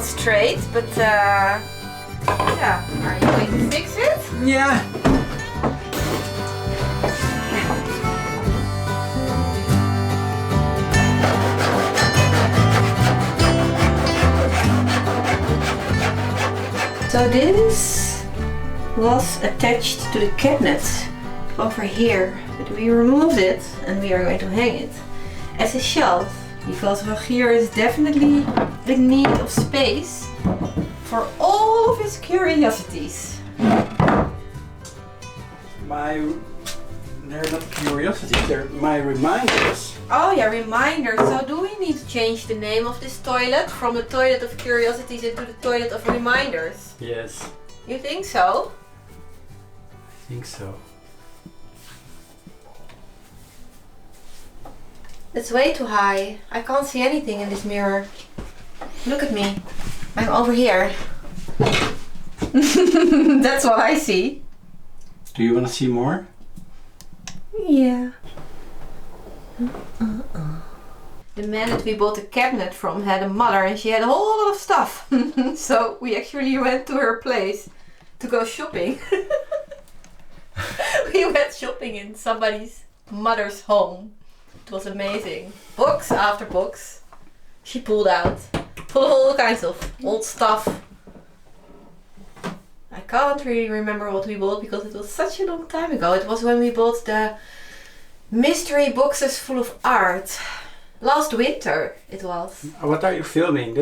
not straight, but yeah. Are you going to fix it? Yeah. So this was attached to the cabinet over here, but we removed it and we are going to hang it as a shelf because Rogier is definitely in need of space for all of his curiosities. They're not curiosities, they're my reminders. Oh yeah, reminders. So do we need to change the name of this toilet from the Toilet of Curiosities into the Toilet of Reminders? Yes. You think so? I think so. It's way too high. I can't see anything in this mirror. Look at me. I'm over here. That's what I see. Do you want to see more? Yeah. The man that we bought the cabinet from had a mother and she had a whole lot of stuff. So we actually went to her place to go shopping. We went shopping in somebody's mother's home. It was amazing. Box after box. She pulled out. Pulled all kinds of old stuff. I can't really remember what we bought because it was such a long time ago. It was when we bought the mystery boxes full of art. Last winter it was. What are you filming?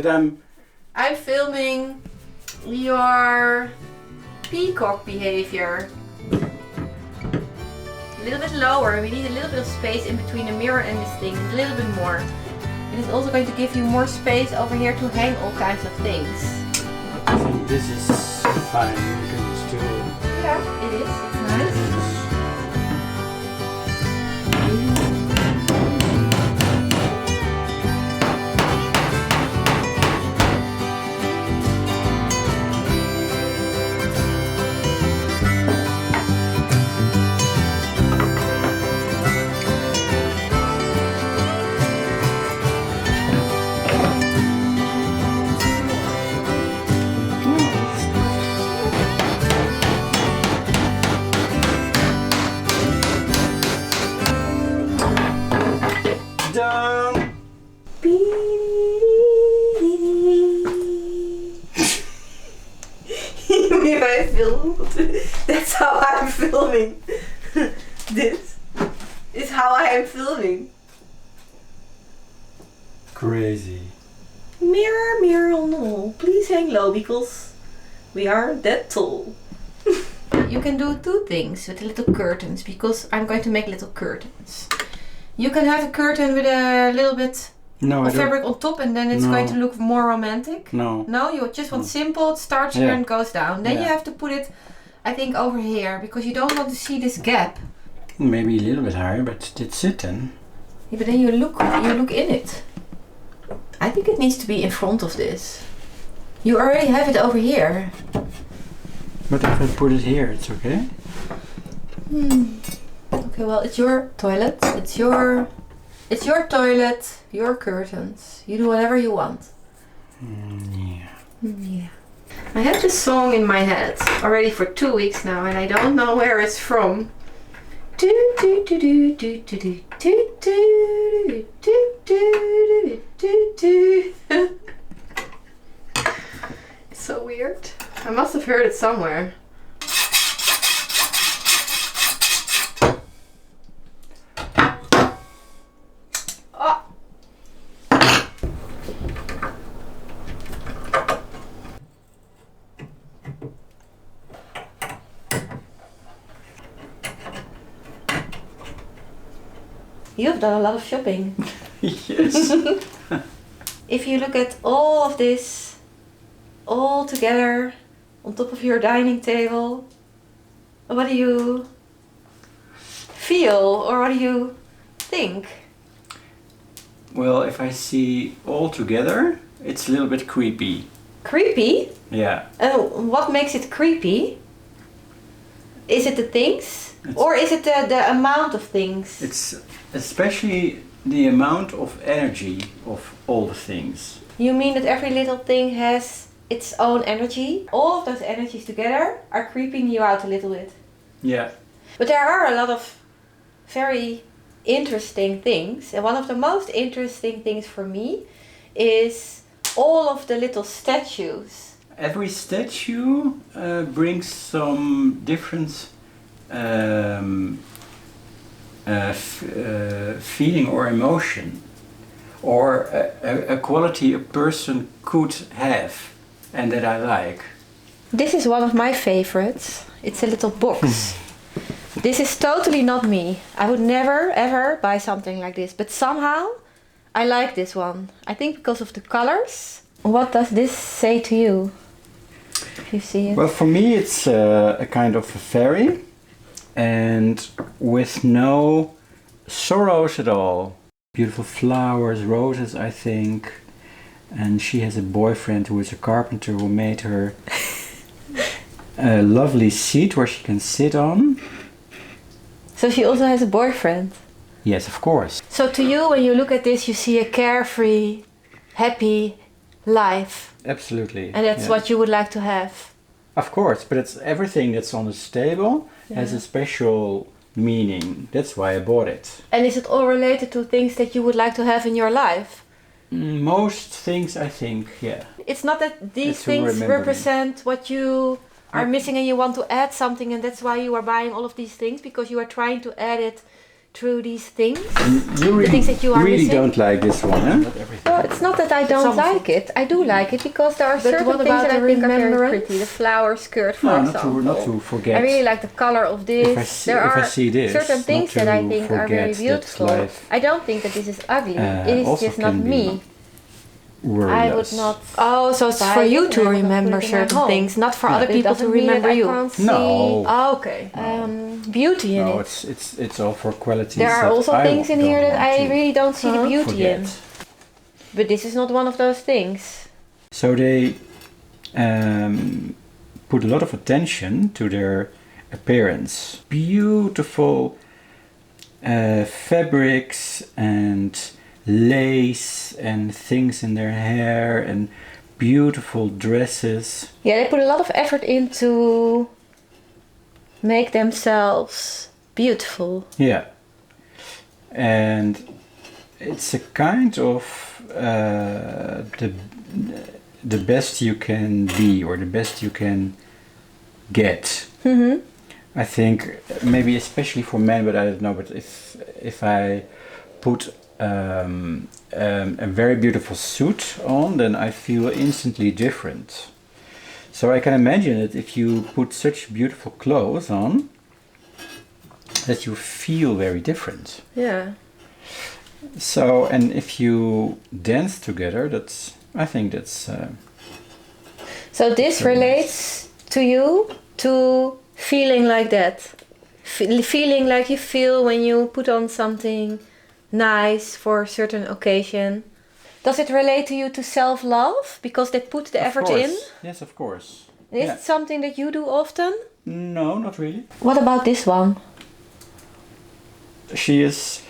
I'm filming your peacock behavior. A little bit lower. We need a little bit of space in between the mirror and this thing. A little bit more. It is also going to give you more space over here to hang all kinds of things. I think this is fine. You can still. Yeah, it is. It's nice. Done. If I film, that's how I'm filming. This is how I am filming. Crazy. Mirror, mirror on the wall, please hang low because we aren't that tall. You can do two things with the little curtains because I'm going to make little curtains. You can have a curtain with a little bit of fabric on top and then it's going to look more romantic. No. No, you just want simple, it starts here and goes down. Then you have to put it, I think, over here because you don't want to see this gap. Maybe a little bit higher, but that's it then. Yeah, but then you look in it. I think it needs to be in front of this. You already have it over here. But if I put it here, it's okay? Okay, well, it's your toilet. It's your toilet, your curtains. You do whatever you want. Yeah. I have this song in my head already for 2 weeks now and I don't know where it's from. It's so weird. I must have heard it somewhere. Oh. You've done a lot of shopping. Yes. If you look at all of this all together on top of your dining table, what do you feel or what do you think? Well, if I see all together, it's a little bit creepy. Creepy? Yeah. What makes it creepy? Is it the things? Or is it the amount of things? It's especially the amount of energy of all the things. You mean that every little thing has its own energy? All of those energies together are creeping you out a little bit. Yeah. But there are a lot of very interesting things. And one of the most interesting things for me is all of the little statues. Every statue brings some different feeling or emotion, or a quality a person could have and that I like. This is one of my favorites. It's a little box. This is totally not me. I would never ever buy something like this, but somehow I like this one. I think because of the colors. What does this say to you? If you see it. Well, for me it's a kind of a fairy, and with no sorrows at all. Beautiful flowers, roses, I think. And she has a boyfriend who is a carpenter who made her a lovely seat where she can sit on. So she also has a boyfriend? Yes, of course. So to you, when you look at this, you see a carefree, happy life. Absolutely. And that's what you would like to have? Of course, but it's everything that's on this table has a special meaning. That's why I bought it. And is it all related to things that you would like to have in your life? Most things, I think, yeah. It's not that these things represent what you are missing and you want to add something, and that's why you are buying all of these things, because you are trying to add it through these things. You really, the things that you are really missing. don't like this one, huh? Not everything. Well, it's not that I don't like it. I do like it because there are certain things that I think are very pretty. The flower skirt, for example. Not to forget. I really like the color of this. There are certain things that I think are very beautiful. I don't think that this is ugly. It is just not me. I would not. Oh, so it's for you to remember certain things, not for other people to remember you. No. Oh, okay. Beauty in it. No, it's all for qualities. There are also things in here that I really don't see the beauty in. But this is not one of those things. So they put a lot of attention to their appearance. Beautiful fabrics and lace and things in their hair and beautiful dresses. Yeah, they put a lot of effort into make themselves beautiful. Yeah. And it's a kind of the best you can be, or the best you can get. Mm-hmm. I think maybe especially for men, but I don't know, but if I put a very beautiful suit on, then I feel instantly different. So I can imagine that if you put such beautiful clothes on, that you feel very different. Yeah. So, and if you dance together, I think that's... So this relates to you to feeling like that? Feeling like you feel when you put on something nice for a certain occasion. Does it relate to you to self-love because they put the effort in? Yes, of course. Is it something that you do often? No, not really. What about this one? She is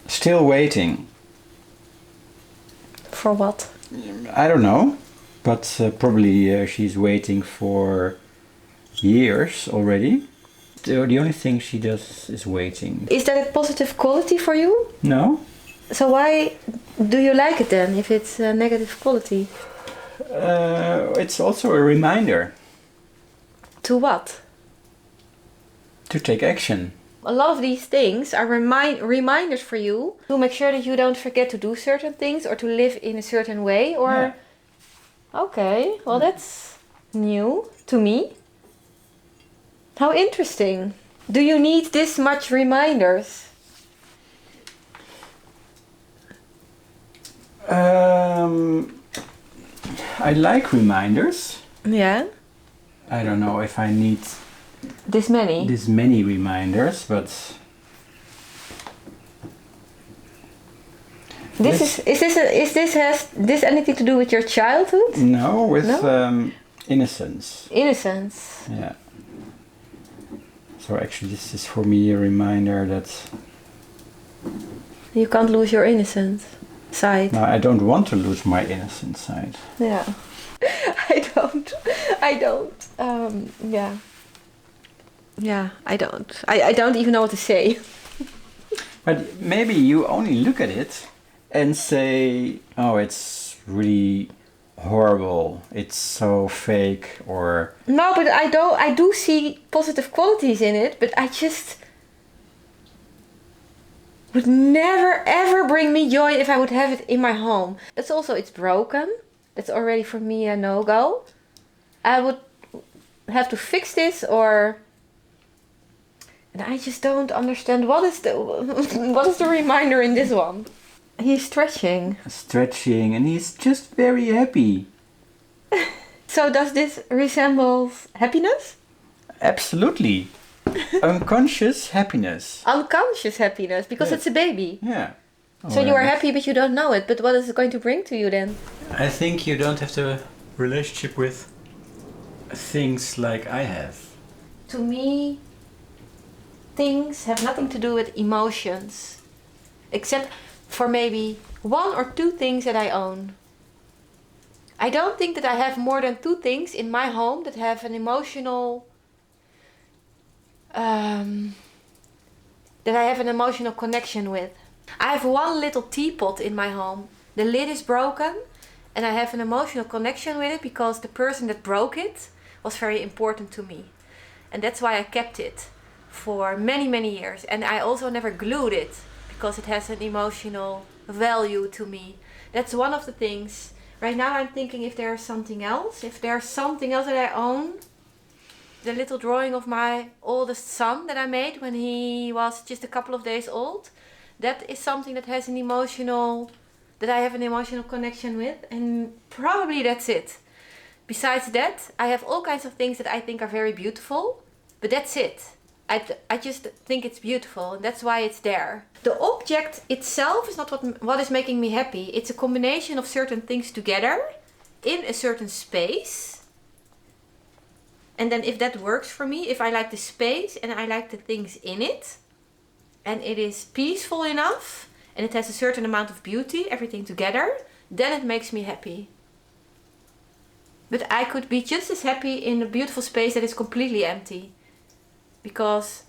still waiting. For what? I don't know, but probably she's waiting for years already. The only thing she does is waiting. Is that a positive quality for you? No. So why do you like it then, if it's a negative quality? It's also a reminder. To what? To take action. A lot of these things are reminders for you to make sure that you don't forget to do certain things or to live in a certain way, or... Yeah. Okay, well that's new to me. How interesting. Do you need this much reminders? I like reminders. Yeah. I don't know if I need this many reminders, but has this anything to do with your childhood? No, with innocence. Innocence. Yeah. So actually this is for me a reminder that you can't lose your innocence. side. No, I don't want to lose my innocent side. Yeah. I don't. Yeah. Yeah, I don't. I don't even know what to say. But maybe you only look at it and say, oh, it's really horrible, it's so fake, or... No, but I do see positive qualities in it, but I just would never ever bring me joy if I would have it in my home. It's broken. That's already for me a no-go. I would have to fix this, or... And I just don't understand what is the reminder in this one. He's stretching. Stretching, and he's just very happy. So does this resemble happiness? Absolutely. Unconscious happiness. Unconscious happiness, because it's a baby. Yeah. So you are happy but you don't know it. But what is it going to bring to you then? I think you don't have the relationship with things like I have. To me, things have nothing to do with emotions. Except for maybe 1 or 2 things that I own. I don't think that I have more than 2 things in my home that have an emotional... that I have an emotional connection with. I have 1 little teapot in my home. The lid is broken and I have an emotional connection with it because the person that broke it was very important to me. And that's why I kept it for many, many years. And I also never glued it because it has an emotional value to me. That's one of the things. Right now I'm thinking if there's something else. If there's something else that I own. The little drawing of my oldest son that I made when he was just a couple of days old. That is something that has an emotional, that I have an emotional connection with. And probably that's it. Besides that, I have all kinds of things that I think are very beautiful. But that's it. I just think it's beautiful and that's why it's there. The object itself is not what is making me happy. It's a combination of certain things together in a certain space. And then if that works for me, if I like the space and I like the things in it, and it is peaceful enough, and it has a certain amount of beauty, everything together, then it makes me happy. But I could be just as happy in a beautiful space that is completely empty. Because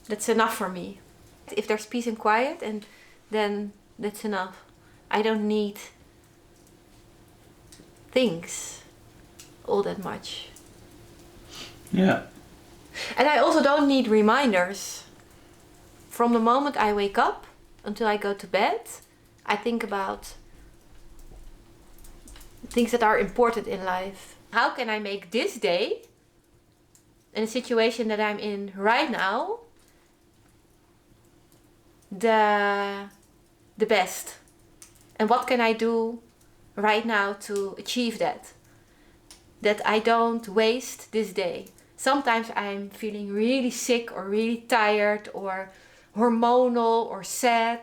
that's enough for me. If there's peace and quiet, and then that's enough. I don't need things all that much. Yeah. And I also don't need reminders. From the moment I wake up until I go to bed, I think about things that are important in life. How can I make this day, in a situation that I'm in right now, the best? And what can I do right now to achieve that? That I don't waste this day. Sometimes I'm feeling really sick or really tired or hormonal or sad.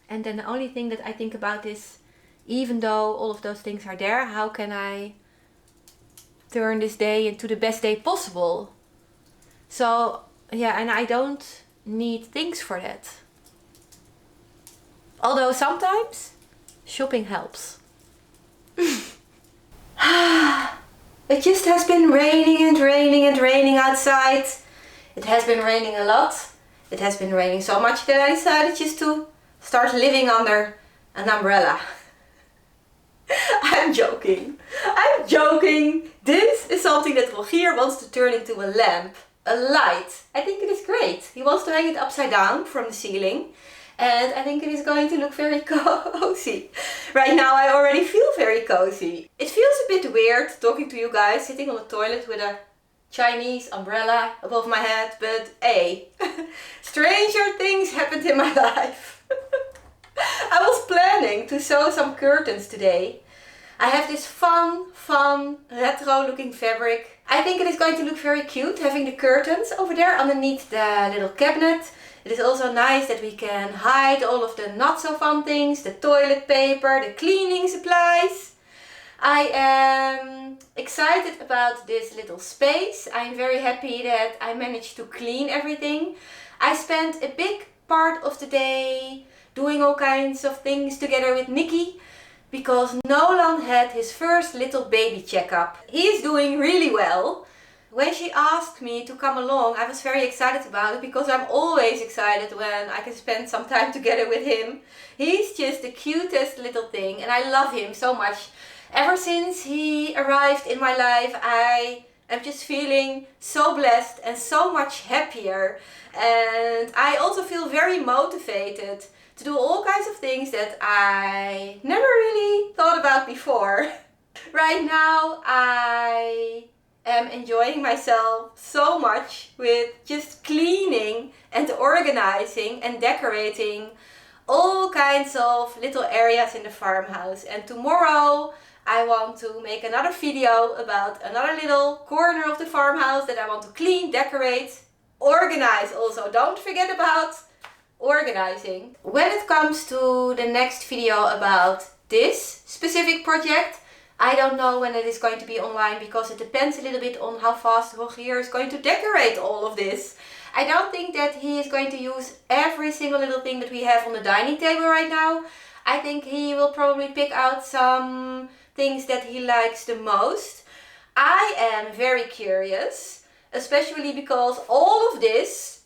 And then the only thing that I think about is, even though all of those things are there, how can I turn this day into the best day possible? So yeah, and I don't need things for that. Although sometimes shopping helps. It just has been raining and raining and raining outside. It has been raining a lot. It has been raining so much that I decided just to start living under an umbrella. I'm joking. I'm joking. This is something that Rogier wants to turn into a lamp. A light. I think it is great. He wants to hang it upside down from the ceiling. And I think it is going to look very cozy. Right now I already feel very cozy. It feels a bit weird talking to you guys sitting on the toilet with a Chinese umbrella above my head. But hey, stranger things happened in my life. I was planning to sew some curtains today. I have this fun retro looking fabric. I think it is going to look very cute having the curtains over there underneath the little cabinet. It is also nice that we can hide all of the not so fun things, the toilet paper, the cleaning supplies. I am excited about this little space. I'm very happy that I managed to clean everything. I spent a big part of the day doing all kinds of things together with Nikki, because Nolan had his first little baby checkup. He is doing really well. When she asked me to come along, I was very excited about it, because I'm always excited when I can spend some time together with him. He's just the cutest little thing and I love him so much. Ever since he arrived in my life, I am just feeling so blessed and so much happier. And I also feel very motivated to do all kinds of things that I never really thought about before. Right now I am enjoying myself so much with just cleaning and organizing and decorating all kinds of little areas in the farmhouse. And tomorrow I want to make another video about another little corner of the farmhouse that I want to clean, decorate, organize also. Don't forget about organizing. When it comes to the next video about this specific project, I don't know when it is going to be online, because it depends a little bit on how fast Rogier is going to decorate all of this. I don't think that he is going to use every single little thing that we have on the dining table right now. I think he will probably pick out some things that he likes the most. I am very curious, especially because all of this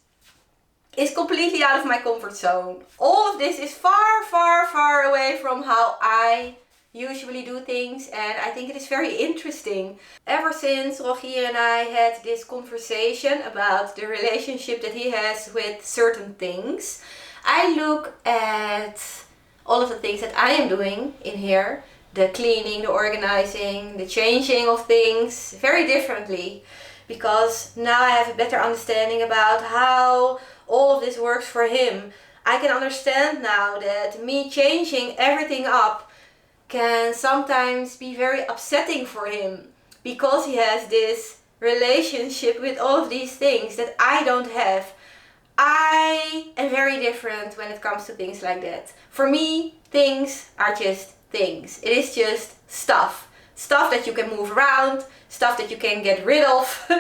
is completely out of my comfort zone. All of this is far, far, far away from how I usually do things, and I think it is very interesting. Ever since Rogier and I had this conversation about the relationship that he has with certain things, I look at all of the things that I am doing in here, the cleaning, the organizing, the changing of things, very differently, because now I have a better understanding about how all of this works for him. I can understand now that me changing everything up can sometimes be very upsetting for him, because he has this relationship with all of these things that I don't have. I am very different when it comes to things like that. For me, things are just things. It is just stuff. Stuff that you can move around, stuff that you can get rid of.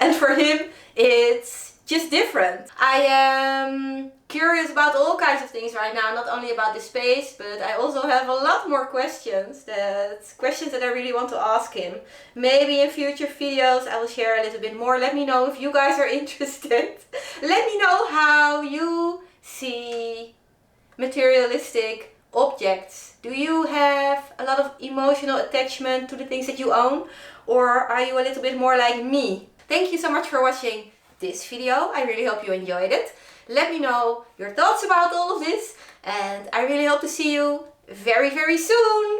And for him, it's just different. I am curious about all kinds of things right now, not only about the space, but I also have a lot more questions that I really want to ask him. Maybe in future videos I will share a little bit more. Let me know if you guys are interested. Let me know how you see materialistic objects. Do you have a lot of emotional attachment to the things that you own, or are you a little bit more like me? Thank you so much for watching this video. I really hope you enjoyed it. Let me know your thoughts about all of this, and I really hope to see you very, very soon.